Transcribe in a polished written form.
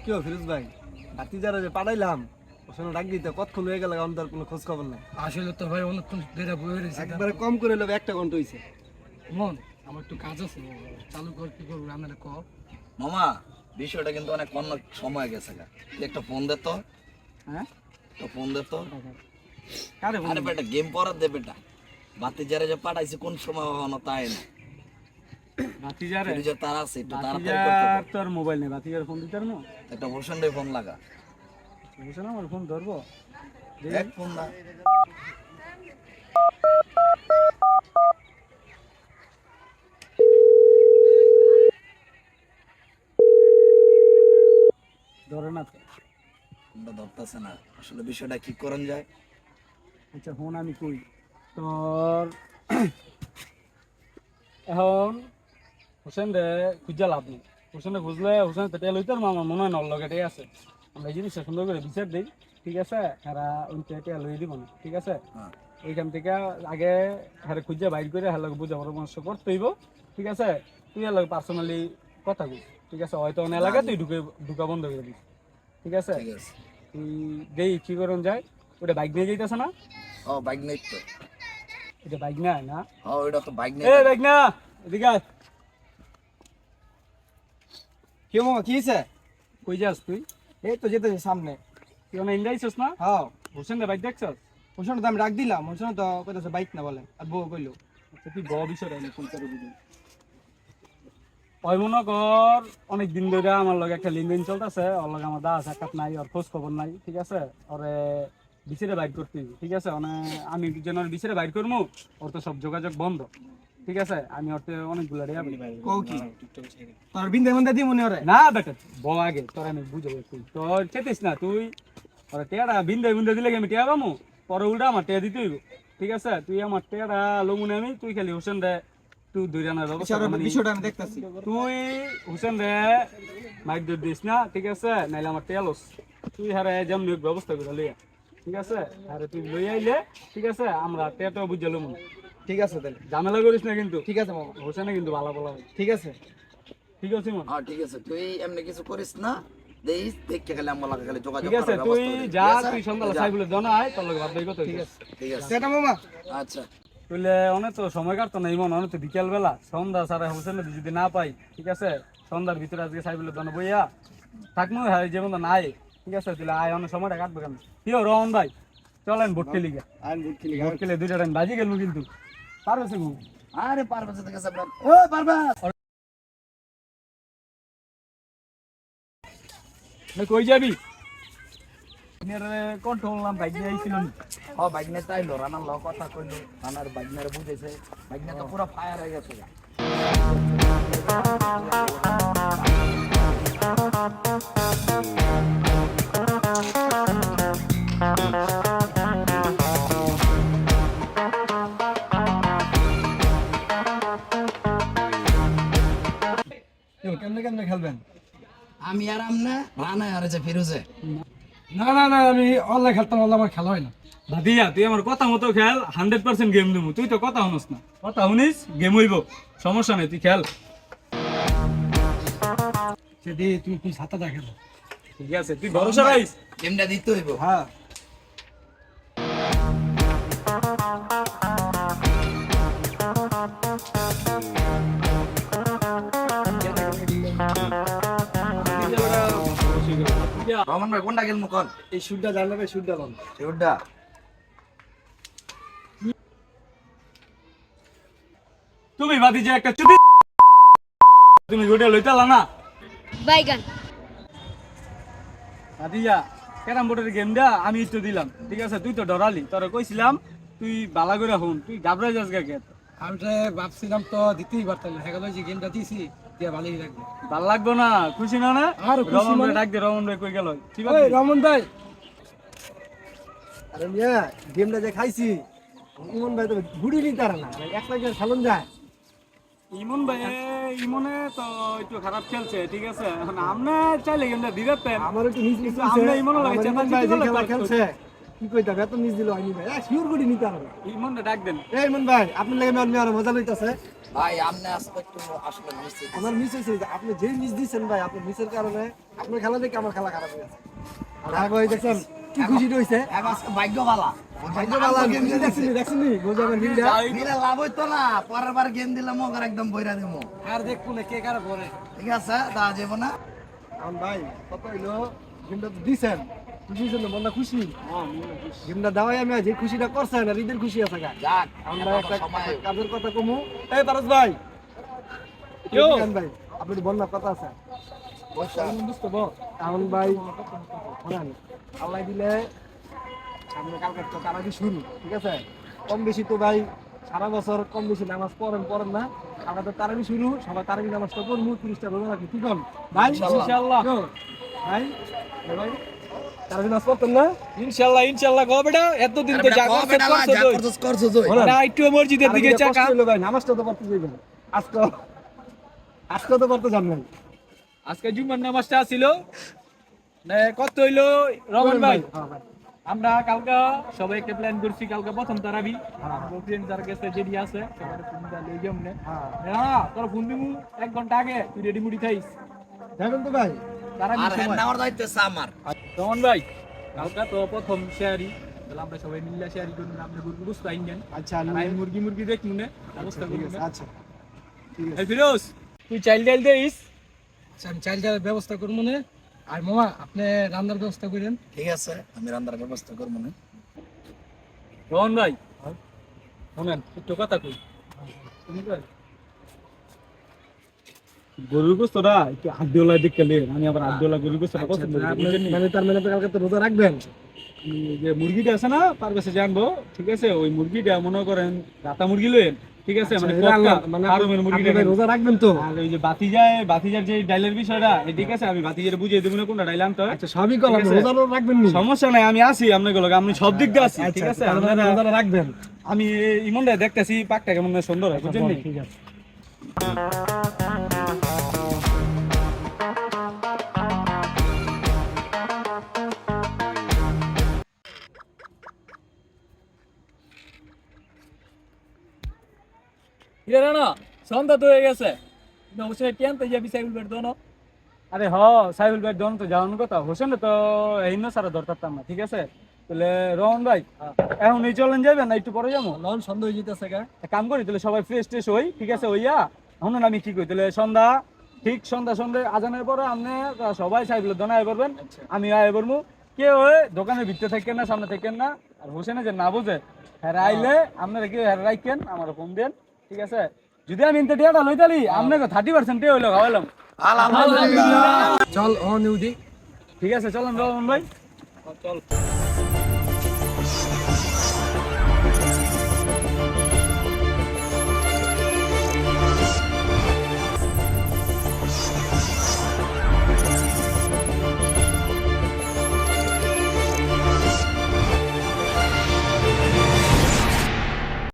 কি ফিরোজ ভাই, ভাতিজারা যে পাঠাইলাম ওখানে ডাক দিতে কতক্ষণ হয়ে গেল, আমাদের কোনো খোঁজ খবর নাই। আসলে তো ভাই অনেকক্ষণ ধরে বয়ে রয়েছে। একবারে কম করে লোক 1 ঘন্টা হয়েছে। মন আমার একটু কাজ আছে, চালু কর, কি করবো রান্নাটা ক। মামা বিষয়টা কিন্তু অনেক অন্য সময় গেছে গা। তুই একটা ফোন দে তো। হ্যাঁ তো ফোন দে তো। কারে বল? আরে বেটা গেম পড়া দে বেটা। বাতি যারা যে পাঠাইছে কোন সময় হনো তাই না। ভাতিজারে তুই যে তার আছে একটু তাড়াতাড়ি করতে ভাতিজার বল। তোর মোবাইল নেই, ভাতিজার ফোন দিতে পারবো? একটা ভূষণ রে ফোন লাগা। বুঝছো না আমার ফোন ধরবো? এক ফোন না। ধরে না তো। ফোনটা ধরতেছে না। আসলে বিষয়টা কি করন যায়? আচ্ছা ফোন আমি কই তোর এখন হোসেন রে খুঁজা লাভ নেই। হোসেন খুঁজলে হোসেন পেটে লইতে আমার মনে হয় নল এটাই আছে। আমরা এই জিনিসটা সুন্দর করে বিচার দিই, ঠিক আছে? এরা ওই পেটে লই দিব না, ঠিক আছে? হ্যাঁ ওইখান থেকে আগে হ্যাঁ খুঁজে বাইর করে হ্যাঁ বুঝা পরামর্শ করতে হইব, ঠিক আছে? তুই এর পার্সোনালি কথা কই, ঠিক আছে? হয়তো অনেক এলাকা তুই ঢুকা বন্ধ করে দিস, ঠিক আছে? ঠিক আছে। তুই যেই কি করুন যায় ওটা বাইক নিয়ে যাইতেছে না? ও বাইক নেই তো। এটা বাইক না না? ও ওইটা তো বাইক নেই। এ বাইক না, এদিকে আয়। কি মামা কি হয়েছে? কই যাস তুই? এই তো যেতেছি সামনে। তুই ওনা ইন্দাইছিস না? হ্যাঁ, হোসেন রে বাইক দেখছস? ওর সঙ্গে তো আমি ডাক দিলাম, ওর সঙ্গে তো কইতাছে বাইক না বলে, আর বউ কইলো। আচ্ছা তুই বড় বিষয় রাখলি কোন করে বুঝলি? ওই মনে কর অনেক দিন ধরে আমার লগে একটা লেনদেন চলতেছে, ওর লগে আমার দা আছে কাট নাই, ওর খোঁজ খবর নাই, ঠিক আছে? ওরে বিচেরে বাইর করতে হইবে, ঠিক আছে? মানে আমি যেন ওর বিচেরে বাইর করবো, ওর তো সব যোগাযোগ বন্ধ, ঠিক আছে? আমি ওরতে অনেকগুলো রেয়া কও কি? তোর বিন্দে মন্দে দি মনে ওরে। না বেটা ব আগে তোর আমি বুঝাবো, তুই তোর চেতিস না, তুই ওরা টেয়ারা বিন্দে বিন্দে দিলে আমি টেয়া পাবো, পরে উল্টা আমার টেয়া দিতে হইব, ঠিক আছে? তুই আমার টেয়ারা লমুনে আমি, তুই খালি হোসেন রে তুই দুই রানার ব্যবস্থা কর, মানে বিষয়টা আমি দেখতাছি। তুই হোসেন রে মাইক দৌড় দিস না, ঠিক আছে? নাইলে আমার টেয়া লস। তুই হারে যেমন হোক ব্যবস্থা করে লইয়া, ঠিক আছে? আরে তুই লই আইলে, ঠিক আছে? আমরা টেয়াটাও বুঝে লমু, ঠিক আছে তাহলে। ঝামেলা করিস না কিন্তু, ঠিক আছে মামা, হোসেনে কিন্তু ভালো বলা, ঠিক আছে। ঠিক আছে মন? হ্যাঁ ঠিক আছে। তুই এমনি কিছু করিস না। দেইস দেখে গেলে আমার লাগে খালি যোগাযোগ ঠিক আছে করার তুই ব্যবস্থা করে দিবি, যা, ঠিক আছে? তুই সন্ধ্যাবেলা যা। সাইবুলে জানাই তোর লগে ভাব দেই কত, ঠিক আছে? ঠিক আছে। সেটা মামা। আচ্ছা তুইলে অনেক তো সময় কাটতো না ইমন, অনেক তো বিকেল বেলা সন্ধ্যা সারা হোসেন যদি না পাই, ঠিক আছে? সন্ধ্যার ভিতরে আজকে সাইবুলে জানা বইয়া থাকবো, হ্যাঁ যে বন্ধু নাই, ঠিক আছে? তুই আয় অনেক সময়টা কাটবে কেন? কি রহন ভাই চলেন ভোট খেলি গা, আইন বুট খেলি। ভোট খেলে দুইটা টাইম বাজি গেল কিন্তু পারবে সে ঘুম। আরে পারবে ঠিক আছে আপনার। ও পারবা। কই যাবি? কন্ট্রোল নাম বাইক নিয়ে আইছিল ও বাইক নিয়ে তাইলো রানার ল কথা কইলো, রানার বাইক নিয়ে বুঝেছে, বাইক নিয়ে তো পুরো ফায়ার হয়ে গেছে। কেমনে কেমনে খেলবেন? আমি আর আমনে রানা আর যে ফিরোজে। না না না, আমি অনলাইন খেলতাম, অনলাইন আমার খেলা হয় না। ভাদিয়া তুই আমার কথা মতো খেল, 100% গেম দেবো। তুই তো কথা শুনিস না, কথা শুনিস গেম হইব, সমস্যা নেই, তুই খেল। সেদি তুই তুই সাতাটা খেল, ঠিক আছে? তুই ভরসা রাখিস। গেমটা দিতে হইব। হ্যাঁ। রহমান ভাই কোনটা গেল মুকন? এই শুটটা জানলে শুটটা লন। সেটা তুমি বাদি যে একটা চুদি, তুমি গোটে লইতালা না বাইগান ভাদিয়া ক্যারাম বোর্ডের গেমটা আমি তো দিলাম, ঠিক আছে? তুই তো ডরালি, তোরা কইছিলাম তুই বালা করে হন, তুই ঘাবড়াই যাস গা কে? আমি তো ভাবছিলাম তো দিতেই পারতাম না, হেগালো যে গেমটা দিছি দিয়ে ভালোই লাগবে। ভাল লাগবো না? খুশি না না? আর খুশি রমন ভাই মানে? ডাক দে, রমন ভাই কই গেল? ঠিক ওই আছে রমন ভাই, আরে মিয়া, গেমটা যে খাইছি ইমন ভাই তো ঘুরি নিতে পারে না, এক লাগে খেলন যায়। ইমন ভাই, ইমনে তো একটু খারাপ খেলছে, ঠিক আছে? এখন আমরা চাইলে গেমটা দিতে পারেন, আমার একটু নিচ নিচ কিন্তু আমরা ইমনের লাগে ইমন চেতা ভাই যে চেতি খেলা বলে খেলছে কি কইতাম এত মিস দিল হয়নি ভাই শিওর গুড়ি নিতে হবে ইমনটা ডাক দেন। এই মন ভাই আপনার লাগে মেয়ে আর মজা লইতাছে ভাই আমনে আজকে একটু আসলে মিস্টেক আমার মিস হয়েছে যে আপনি যে মিস দিচ্ছেন ভাই আপনার মিসের কারণে আপনার খেলা দেখে আমার খেলা খারাপ হয়ে গেছে আর ভাই দেখছেন কি খুশি হইছে আজকে ভাগ্যবালা ভাগ্যবালা দেখছেন বোঝাবেন মিলটা মিলে লাভ হইতো না পরের বার গেম দিলাম ওকে একদম বইরা দেবো আর দেখবো না কে কারা পরে ঠিক আছে দা যাবো না এখন ভাই কত হইলো গেমটা তো দিছেন খুশি হয়েছেন মনটা খুশি গেমটা দেওয়াই আমি যে খুশিটা করছেন আর ঈদের খুশি আছে গা যাক আমরা একটা সময় কাজের কথা কমু এই পারস ভাই ইয়ো। ভাই আপনি বন্যার কথা আছে বসা এখন ভাই শোনেন আল্লাহ দিলে সামনে কালকে তো তারাবি শুরু ঠিক আছে কম বেশি তো ভাই সারা বছর কম বেশি নামাজ পড়েন না আমরা তো তারাবি শুরু সবাই তারাবি নামাজটা পড়বো 30টা রোজা রাখি কি কন ভাই ইনশাআল্লাহ। ইয়ো, ভাই এ ভাই তারাবি নামাজ পড়তেন না ইনশাআল্লাহ গো বেটা, এতদিন তো যা করছো জয় বলেন। না একটু মসজিদের দিকে তারাবিটা চাকা। কষ্ট হইলো ভাই নামাজটা তো পড়তে যাইবেন আজকে তো পড়তে যান নাই আজকে জুমার নামাজটা ছিল না কত হইলো রমন ভাই? হ্যাঁ ভাই আমরা কালকে সবাই একটা প্ল্যান করছি, কালকে প্রথম তারাবি হ্যাঁ। ফ্রেন্ড যার কাছে যেটি আছে সবার ফোন দা লই যাম না। হ্যাঁ তোর ফোন দিমু 1 ঘন্টা আগে, তুই রেডি মুডি থাইস দেখেন তো ভাই তারাবি আর সময়। নেওয়ার দায়িত্ব আছে আমার রমন ভাই কালকে তো প্রথম শেয়ারি, তাহলে আমরা সবাই মিলে শেয়ারি করব, আমরা গরু বুঝতে আইন আচ্ছা আর আমি মুরগি দেখ মনে অবস্থা ঠিক করব আছে না। আচ্ছা ঠিক আছে এই ফিরোজ তুই চাইল্ড ডাইল দেইস। আচ্ছা, আমি চাইল ডালের ব্যবস্থা করবো না আর মামা আপনি রান্নার ব্যবস্থা করেন ঠিক আছে আমি রান্নার ব্যবস্থা করবো না রমন ভাই শুনেন একটু কথা কই, তুমি কই গরুর গোস্তটা একটু আদ্যলা দেখলে আমি আবার আদ্যলা গরুর গোস্তটা পছন্দ করি, বুঝলেন নি? মানে তার মানে তো কালকে তো রোজা রাখবেন যে মুরগিটা আছে না তার কাছে জানবো, ঠিক আছে? ওই মুরগিটা মনে করেন রাতা মুরগি লইন, ঠিক আছে? মানে এটা আল্লাহ, মানে ফার্মের মুরগিটা আপনি ভাই রোজা রাখবেন তো আর ওই যে বাতিজার যে ডাইলের বিষয়টা, এই ঠিক আছে? আমি বাতিজার বুঝিয়ে দেবো না কোনটা ডাইল আনতে হয়। আচ্ছা সবই কল ঠিক আছে। রোজা রাখবেন নি সমস্যা নাই, আমি আছি আপনাকে লগে, আমি সব দিক দিয়ে আছি, ঠিক আছে? আপনারা রোজা রাখবেন আমি ইমনটা দেখতেছি পাকটা কেমন সুন্দর হয়, বুঝছেন নি? ঠিক আছে ইরে না সন্ধ্যা তো হয়ে গেছে, অবশ্যই টেনতে যাবি সাইকেল বের দোনো। আরে হ সাইকেল বের দোনো তো যাওয়ার কথা, হোসেন তো হিন্ন সারা দরকারতাম না, ঠিক আছে? তাহলে রহন ভাই এখন এই চলেন যাবেন না একটু পরে যাবো? লন সন্দেহ হইতাছে গা এক কাম করি তাহলে সবাই ফ্রেশ ট্রেশ হই, ঠিক আছে? হইয়া শুনুন আমি কি কই, তাহলে ঠিক সন্ধ্যা আজানের পরে আপনি সবাই সাইকেল দোনো আয় করবেন, আমি আয় করবো। কেউ দোকানের ভিতরে থাকেন না, সামনে থাকেন না। আর হোসেনে যে না বুঝে হ্যাঁ আইলে আপনারা কেউ হ্যাঁ রাখেন, আমার ফোন দেন, ঠিক আছে? যদি আমি ইনতে টিয়াটা লইতালি আপনাকে 30% টিয়া হইলো খাওয়াইলাম। আলহামদুলিল্লাহ চল ও নিউদি ঠিক আছে চলেন রহমান ভাই, চল।